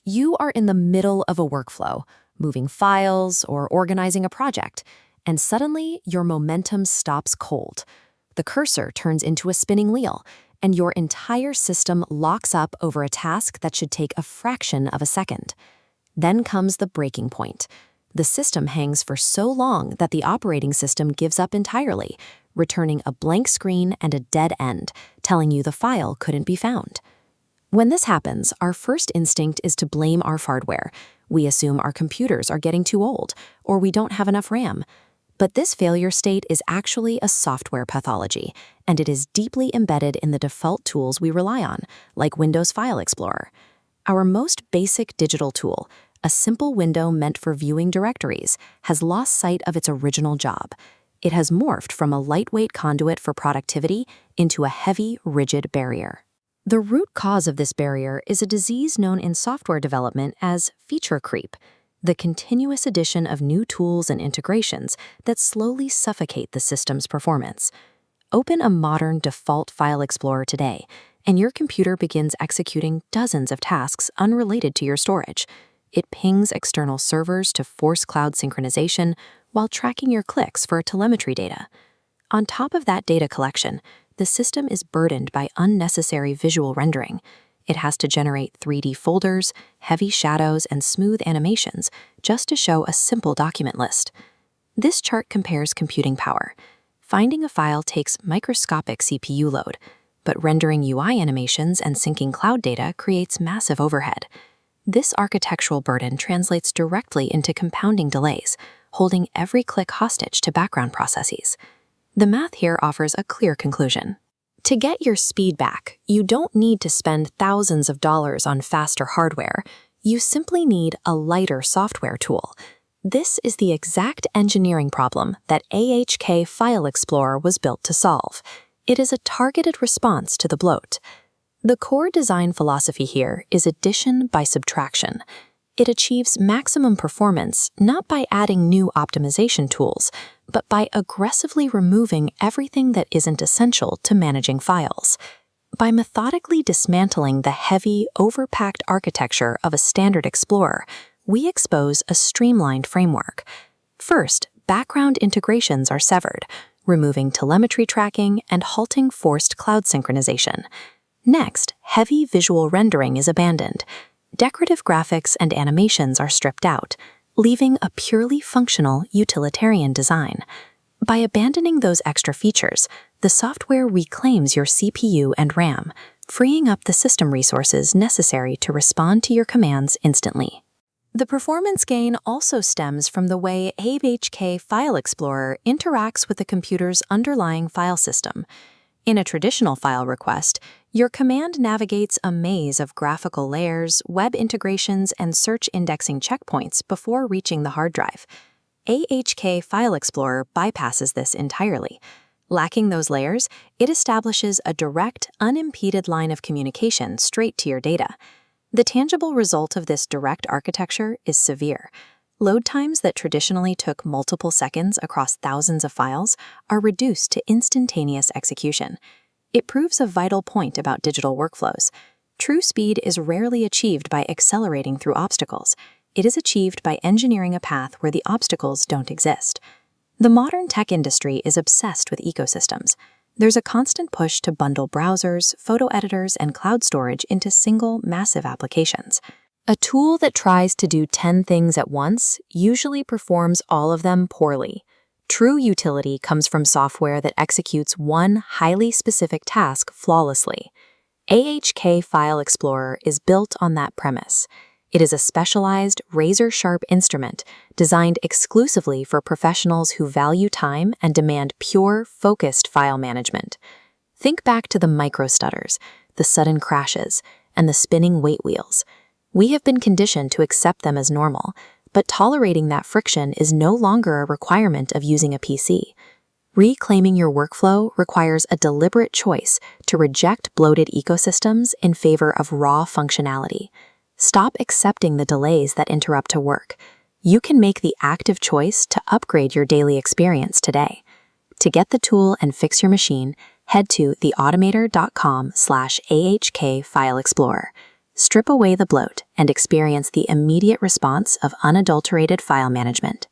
You are in the middle of a workflow, moving files or organizing a project, and suddenly your momentum stops cold. The cursor turns into a spinning wheel, and your entire system locks up over a task that should take a fraction of a second. Then comes the breaking point. The system hangs for so long that the operating system gives up entirely, returning a blank screen and a dead end, telling you the file couldn't be found. When this happens, our first instinct is to blame our hardware. We assume our computers are getting too old, or we don't have enough RAM. But this failure state is actually a software pathology, and it is deeply embedded in the default tools we rely on, like Windows File Explorer. Our most basic digital tool, a simple window meant for viewing directories, has lost sight of its original job. It has morphed from a lightweight conduit for productivity into a heavy, rigid barrier. The root cause of this barrier is a disease known in software development as feature creep, the continuous addition of new tools and integrations that slowly suffocate the system's performance. Open a modern default File Explorer today, and your computer begins executing dozens of tasks unrelated to your storage. It pings external servers to force cloud synchronization while tracking your clicks for telemetry data. On top of that data collection, the system is burdened by unnecessary visual rendering. It has to generate 3D folders, heavy shadows, and smooth animations just to show a simple document list. This chart compares computing power. Finding a file takes microscopic CPU load, but rendering UI animations and syncing cloud data creates massive overhead. This architectural burden translates directly into compounding delays, holding every click hostage to background processes. The math here offers a clear conclusion. To get your speed back, you don't need to spend thousands of dollars on faster hardware. You simply need a lighter software tool. This is the exact engineering problem that AHK File Explorer was built to solve. It is a targeted response to the bloat. The core design philosophy here is addition by subtraction. It achieves maximum performance not by adding new optimization tools, but by aggressively removing everything that isn't essential to managing files. By methodically dismantling the heavy, overpacked architecture of a standard Explorer, we expose a streamlined framework. First, background integrations are severed, removing telemetry tracking and halting forced cloud synchronization. Next, heavy visual rendering is abandoned. Decorative graphics and animations are stripped out, leaving a purely functional, utilitarian design. By abandoning those extra features, the software reclaims your CPU and RAM, freeing up the system resources necessary to respond to your commands instantly. The performance gain also stems from the way AHK File Explorer interacts with the computer's underlying file system. In a traditional file request, your command navigates a maze of graphical layers, web integrations, and search indexing checkpoints before reaching the hard drive. AHK File Explorer bypasses this entirely. Lacking those layers, it establishes a direct, unimpeded line of communication straight to your data. The tangible result of this direct architecture is severe. Load times that traditionally took multiple seconds across thousands of files are reduced to instantaneous execution. It proves a vital point about digital workflows. True speed is rarely achieved by accelerating through obstacles. It is achieved by engineering a path where the obstacles don't exist. The modern tech industry is obsessed with ecosystems. There's a constant push to bundle browsers, photo editors, and cloud storage into single, massive applications. A tool that tries to do 10 things at once usually performs all of them poorly. True utility comes from software that executes one highly specific task flawlessly. AHK File Explorer is built on that premise. It is a specialized, razor-sharp instrument designed exclusively for professionals who value time and demand pure, focused file management. Think back to the micro-stutters, the sudden crashes, and the spinning wait wheels. We have been conditioned to accept them as normal, but tolerating that friction is no longer a requirement of using a PC. Reclaiming your workflow requires a deliberate choice to reject bloated ecosystems in favor of raw functionality. Stop accepting the delays that interrupt work. You can make the active choice to upgrade your daily experience today. To get the tool and fix your machine, head to theautomator.com/AHK File Explorer. Strip away the bloat and experience the immediate response of unadulterated file management.